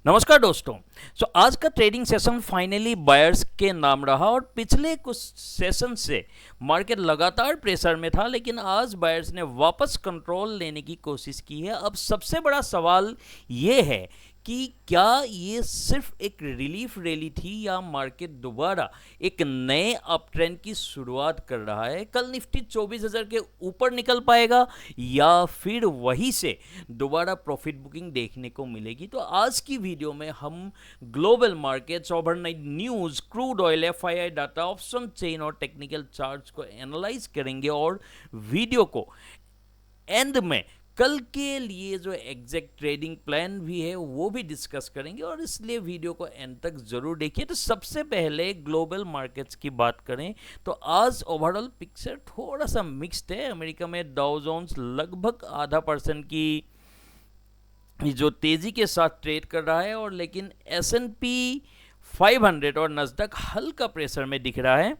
नमस्कार दोस्तों। आज का ट्रेडिंग सेशन फाइनली बायर्स के नाम रहा और पिछले कुछ सेशन से मार्केट लगातार प्रेशर में था, लेकिन आज बायर्स ने वापस कंट्रोल लेने की कोशिश की है। अब सबसे बड़ा सवाल ये है कि क्या ये सिर्फ एक रिलीफ रैली थी या मार्केट दोबारा एक नए अप ट्रेंड की शुरुआत कर रहा है। कल निफ्टी 24,000 के ऊपर निकल पाएगा या फिर वहीं से दोबारा प्रॉफिट बुकिंग देखने को मिलेगी। तो आज की वीडियो में हम global markets, overnight news, crude oil, FII data, option chain और टेक्निकल चार्ट्स को एनालाइज करेंगे और वीडियो को एंड में कल के लिए जो एग्जैक्ट ट्रेडिंग प्लान भी है वो भी डिस्कस करेंगे, और इसलिए वीडियो को एंड तक जरूर देखिए। तो सबसे पहले ग्लोबल मार्केट्स की बात करें तो आज ओवरऑल पिक्चर थोड़ा सा मिक्स्ड है। अमेरिका में डाउ जोन्स लगभग 0.5% की जो तेजी के साथ ट्रेड कर रहा है, और लेकिन S&P 500 और नस्डक हल्का प्रेशर में दिख रहा है।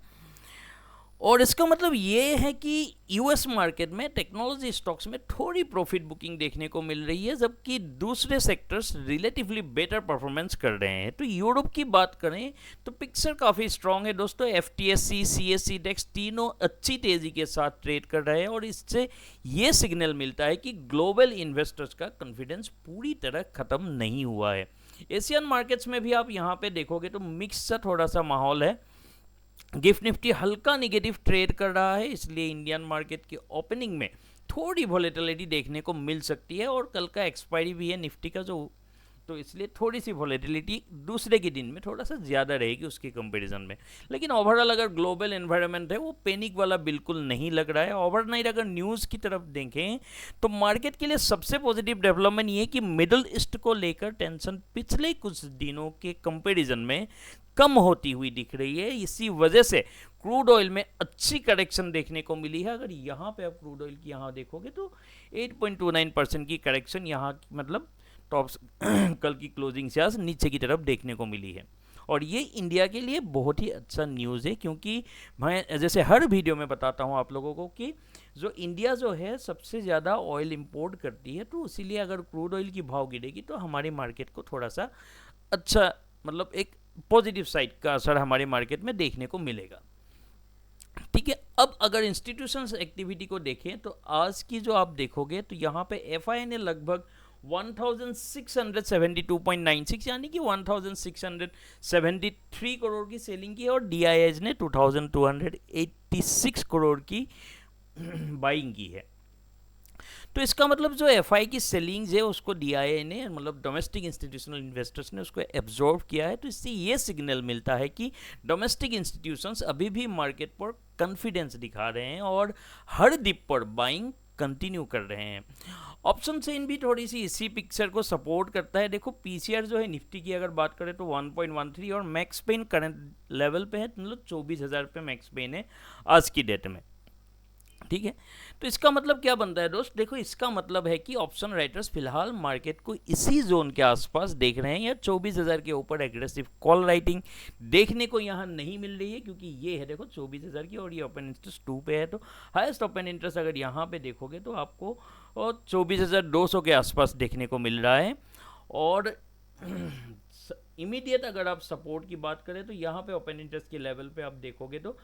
और इसका मतलब ये है कि यूएस मार्केट में टेक्नोलॉजी स्टॉक्स में थोड़ी प्रॉफिट बुकिंग देखने को मिल रही है, जबकि दूसरे सेक्टर्स रिलेटिवली बेटर परफॉर्मेंस कर रहे हैं। तो यूरोप की बात करें तो पिक्चर काफ़ी स्ट्रांग है दोस्तों। एफटीएससी, सीएससी, डेक्स तीनों अच्छी तेज़ी के साथ ट्रेड कर रहे हैं, और इससे ये सिग्नल मिलता है कि ग्लोबल इन्वेस्टर्स का कॉन्फिडेंस पूरी तरह ख़त्म नहीं हुआ है। एशियन मार्केट्स में भी आप यहाँ पे देखोगे तो मिक्स सा थोड़ा सा माहौल है। गिफ्ट निफ्टी हल्का निगेटिव ट्रेड कर रहा है, इसलिए इंडियन मार्केट की ओपनिंग में थोड़ी वॉलेटिलिटी देखने को मिल सकती है, और कल का एक्सपायरी भी है निफ्टी का तो इसलिए थोड़ी सी वॉलेटिलिटी दूसरे के दिन में थोड़ा सा ज़्यादा रहेगी उसके कंपैरिजन में। लेकिन ओवरऑल अगर ग्लोबल एनवायरनमेंट है वो पैनिक वाला बिल्कुल नहीं लग रहा है। ओवरनाइट अगर न्यूज़ की तरफ देखें तो मार्केट के लिए सबसे पॉजिटिव डेवलपमेंट ये कि मिडल ईस्ट को लेकर टेंशन पिछले कुछ दिनों के कंपैरिजन में कम होती हुई दिख रही है। इसी वजह से क्रूड ऑयल में अच्छी करेक्शन देखने को मिली है। अगर यहाँ पे आप क्रूड ऑयल की यहाँ देखोगे तो 8.29% की करेक्शन यहाँ मतलब टॉप कल की क्लोजिंग से आज नीचे की तरफ देखने को मिली है, और ये इंडिया के लिए बहुत ही अच्छा न्यूज़ है, क्योंकि मैं जैसे हर वीडियो में बताता हूँ आप लोगों को कि जो इंडिया जो है सबसे ज़्यादा ऑयल इंपोर्ट करती है, तो इसीलिए अगर क्रूड ऑयल की भाव गिरेगी तो हमारी मार्केट को थोड़ा सा अच्छा मतलब एक पॉजिटिव साइड का असर हमारे मार्केट में देखने को मिलेगा। ठीक है, अब अगर इंस्टीट्यूशंस एक्टिविटी को देखें तो आज की जो आप देखोगे तो यहाँ पे एफआई ने लगभग 1672.96 यानी कि 1673 करोड़ की सेलिंग की, और डीआईएच ने 2286 करोड़ की बाइंग की है। तो इसका मतलब जो एफआई की सेलिंग्स है उसको डीआईए ने मतलब डोमेस्टिक इंस्टीट्यूशनल इन्वेस्टर्स ने उसको एब्जॉर्व किया है। तो इससे ये सिग्नल मिलता है कि डोमेस्टिक इंस्टीट्यूशंस अभी भी मार्केट पर कॉन्फिडेंस दिखा रहे हैं और हर डिप पर बाइंग कंटिन्यू कर रहे हैं। ऑप्शन चेन भी थोड़ी सी इसी पिक्चर को सपोर्ट करता है। देखो पीसीआर जो है निफ्टी की अगर बात करें तो 1.13, और मैक्स पेन करंट लेवल पे है, मतलब 24,000 पे मैक्स पेन है आज की डेट में। ठीक है, तो इसका मतलब क्या बनता है दोस्त? देखो इसका मतलब है कि ऑप्शन राइटर्स फिलहाल मार्केट को इसी जोन के आसपास देख रहे हैं, या 24,000 के ऊपर एग्रेसिव कॉल राइटिंग देखने को यहाँ नहीं मिल रही है, क्योंकि ये है देखो 24,000 की, और ये ओपन इंटरेस्ट 2 पे है। तो हाईएस्ट ओपन इंटरेस्ट अगर यहाँ पे देखोगे तो आपको 24,200 के आसपास देखने को मिल रहा है। और इमीडिएट अगर आप सपोर्ट की बात करें तो यहाँ पे ओपन इंटरेस्ट के लेवल पे आप देखोगे तो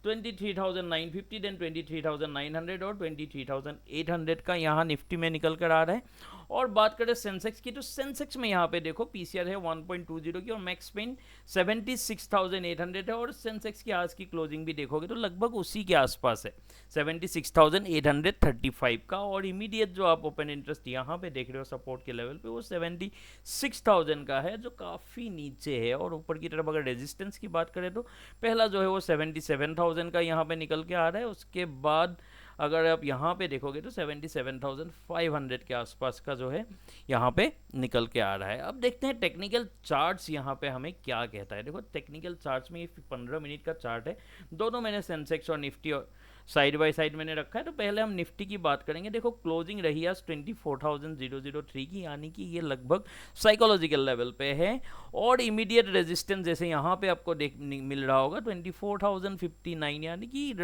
23,950, देन 23,900 और 23,800 का यहाँ निफ्टी में निकल कर आ रहा है। और बात करें सेंसेक्स की तो सेंसेक्स में यहाँ पे देखो पीसीआर है 1.20 की, और मैक्स पेन 76,800 है, और सेंसेक्स की आज की क्लोजिंग भी देखोगे तो लगभग उसी के आसपास है 76,835 का। और इमीडिएट जो आप ओपन इंटरेस्ट यहाँ पे देख रहे हो सपोर्ट के लेवल पे वो 76,000 का है, जो काफ़ी नीचे है। और ऊपर की तरफ अगर रेजिस्टेंस की बात करें तो पहला जो है वो 77,000 का यहाँ पे निकल के आ रहा है। उसके बाद अगर आप यहाँ पे देखोगे तो 77,500 के आसपास का जो है यहाँ पे निकल के आ रहा है। अब देखते हैं टेक्निकल चार्ट्स यहाँ पे हमें क्या कहता है। देखो टेक्निकल चार्ट्स में ये 15 मिनट का चार्ट है, दोनों मैंने सेंसेक्स और निफ्टी और साइड बाय साइड मैंने रखा है। तो पहले हम निफ्टी की बात करेंगे। देखो क्लोजिंग रही आज 24,003 की, यानी कि ये लगभग साइकोलॉजिकल लेवल पे है। और इमीडिएट रेजिस्टेंस जैसे यहाँ पे आपको देख मिल रहा होगा 24,059, यानी कि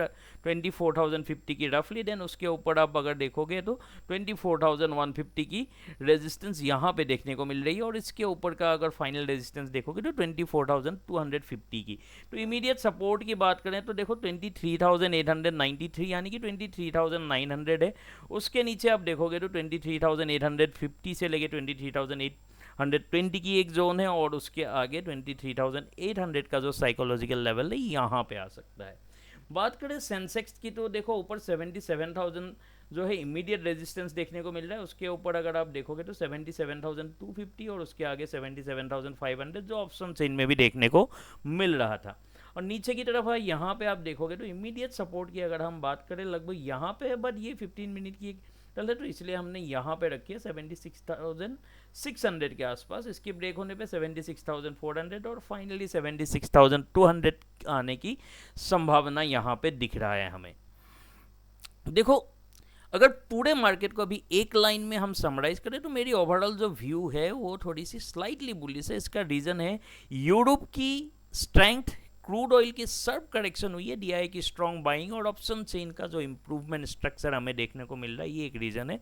24,050 की रफली। देन उसके ऊपर आप अगर देखोगे तो 24,150 की रेजिस्टेंस यहाँ पे देखने को मिल रही है। और इसके ऊपर का अगर फाइनल रेजिस्टेंस देखोगे तो 24,250 की। तो इमीडिएट सपोर्ट की बात करें तो देखो 23,893, यानी कि 23,900 है। उसके नीचे आप देखोगे तो 23,850 से लेके 23,820 की एक जोन है। और उसके आगे 23,800 का जो साइकोलॉजिकल लेवल है यहाँ पे आ सकता है। बात करें सेंसेक्स की तो देखो ऊपर 77,000 जो है इमीडिएट रेजिस्टेंस देखने को मिल रहा है। उसके ऊपर अगर आप देखोगे तो 77,250 और उसके आगे 77,500 जो ऑप्शन चेन में भी देखने को मिल रहा था। और नीचे की तरफ है यहाँ पे आप देखोगे तो इमीडिएट सपोर्ट की अगर हम बात करें लगभग यहाँ पे है, बट ये 15 मिनट की एक चल है तो इसलिए हमने यहाँ पे रखी है 76,600 के आसपास। इसकी ब्रेक होने पे 76,400 और फाइनली 76,200 आने की संभावना यहाँ पे दिख रहा है हमें। देखो अगर पूरे मार्केट को अभी एक लाइन में हम समराइज करें तो मेरी ओवरऑल जो व्यू है वो थोड़ी सी स्लाइटली बुलिश है। इसका रीज़न है यूरोप की स्ट्रेंथ, क्रूड ऑयल की सर्व करेक्शन हुई है, डीआई की स्ट्रॉन्ग बाइंग और ऑप्शन चेन का जो इंप्रूवमेंट स्ट्रक्चर हमें देखने को मिल रहा है, ये एक रीज़न है।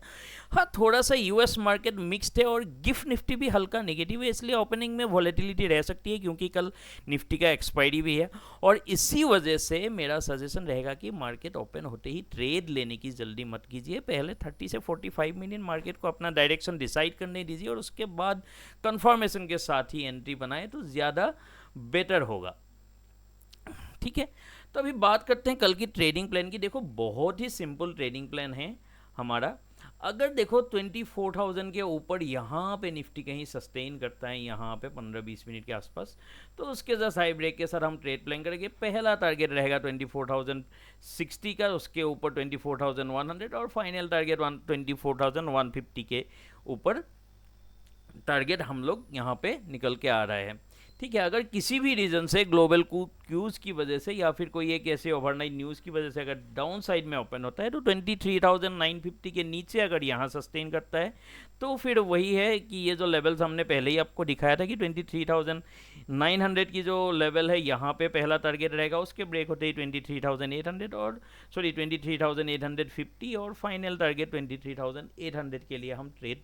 हाँ थोड़ा सा यूएस मार्केट मिक्स्ड है और गिफ्ट निफ्टी भी हल्का नेगेटिव है, इसलिए ओपनिंग में वॉलेटिलिटी रह सकती है क्योंकि कल निफ्टी का एक्सपायरी भी है। और इसी वजह से मेरा सजेशन रहेगा कि मार्केट ओपन होते ही ट्रेड लेने की जल्दी मत कीजिए। पहले 30 से 45 मिनट मार्केट को अपना डायरेक्शन डिसाइड करने दीजिए और उसके बाद कंफर्मेशन के साथ ही एंट्री बनाए तो ज़्यादा बेटर होगा। ठीक है, तो अभी बात करते हैं कल की ट्रेडिंग प्लान की। देखो बहुत ही सिंपल ट्रेडिंग प्लान है हमारा। अगर देखो 24,000 के ऊपर यहाँ पे निफ्टी कहीं सस्टेन करता है यहाँ पे 15-20 मिनट के आसपास, तो उसके जस्ट हाई ब्रेक के साथ हम ट्रेड प्लान करेंगे। पहला टारगेट रहेगा 24,060 का, उसके ऊपर 24,100 और फाइनल टारगेट 24,150 के ऊपर टारगेट हम लोग यहाँ पे निकल के आ रहे हैं। ठीक है, अगर किसी भी रीज़न से ग्लोबल क्यूज़ की वजह से या फिर कोई एक ऐसे ओवरनाइट न्यूज़ की वजह से अगर डाउन साइड में ओपन होता है तो 23,950 के नीचे अगर यहाँ सस्टेन करता है तो फिर वही है कि ये जो लेवल्स हमने पहले ही आपको दिखाया था कि 23,900 की जो लेवल है यहाँ पे पहला टारगेट रहेगा। उसके ब्रेक होते ही 23,800 और 23,850 और फाइनल टारगेट 23,800 के लिए हम ट्रेड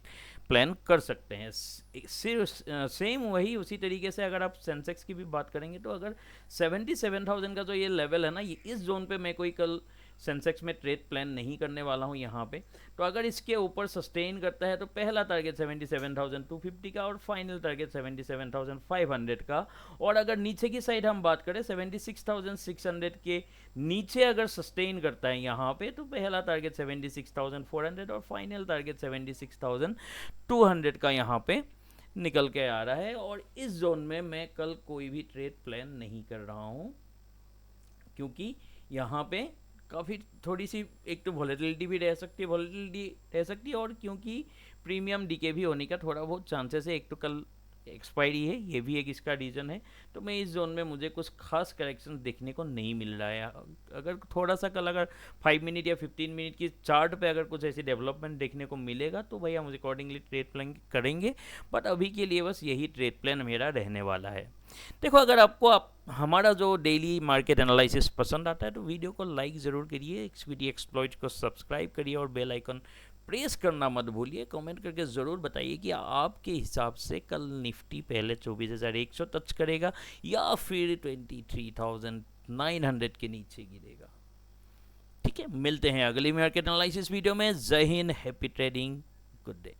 प्लान कर सकते हैं। सिर्फ सेम वही उसी तरीके से अगर आप सेंसेक्स की भी बात करेंगे तो अगर 77,000 का जो ये लेवल है ना, ये इस जोन पे मैं कोई कल सेंसेक्स में ट्रेड प्लान नहीं करने वाला हूँ यहाँ पे। तो अगर इसके ऊपर सस्टेन करता है तो पहला टारगेट 77,250 का और फाइनल टारगेट 77,500 का। और अगर नीचे की साइड हम बात करें 76,600 के नीचे अगर सस्टेन करता है यहाँ पे तो पहला टारगेट 76,400 और फाइनल टारगेट 76,200 का यहाँ पे निकल के आ रहा है। और इस जोन में मैं कल कोई भी ट्रेड प्लान नहीं कर रहा हूँ क्योंकि यहाँ पे काफ़ी थोड़ी सी एक तो वॉलेटिलिटी भी रह सकती है और क्योंकि प्रीमियम डीके भी होने का थोड़ा बहुत चांसेस है। एक तो कल एक्सपायरी है, ये भी एक इसका रीज़न है। तो मैं इस जोन में मुझे कुछ खास करेक्शन देखने को नहीं मिल रहा है। अगर थोड़ा सा कल अगर 5 मिनट या 15 मिनट की चार्ट पे अगर कुछ ऐसी डेवलपमेंट देखने को मिलेगा तो भैया मुझे अकॉर्डिंगली ट्रेड प्लान करेंगे, बट अभी के लिए बस यही ट्रेड प्लान मेरा रहने वाला है। देखो अगर आपको हमारा जो डेली मार्केट एनालिसिस पसंद आता है तो वीडियो को लाइक ज़रूर करिए, एक्सपीडी एक्सप्लॉइट को सब्सक्राइब करिए और बेल आइकन प्रेस करना मत भूलिए। कमेंट करके ज़रूर बताइए कि आपके हिसाब से कल निफ्टी पहले 24,100 टच करेगा या फिर 23,900 के नीचे गिरेगा। ठीक है, मिलते हैं अगली मार्केट एनालिसिस वीडियो में। जय Hind, happy trading, good day.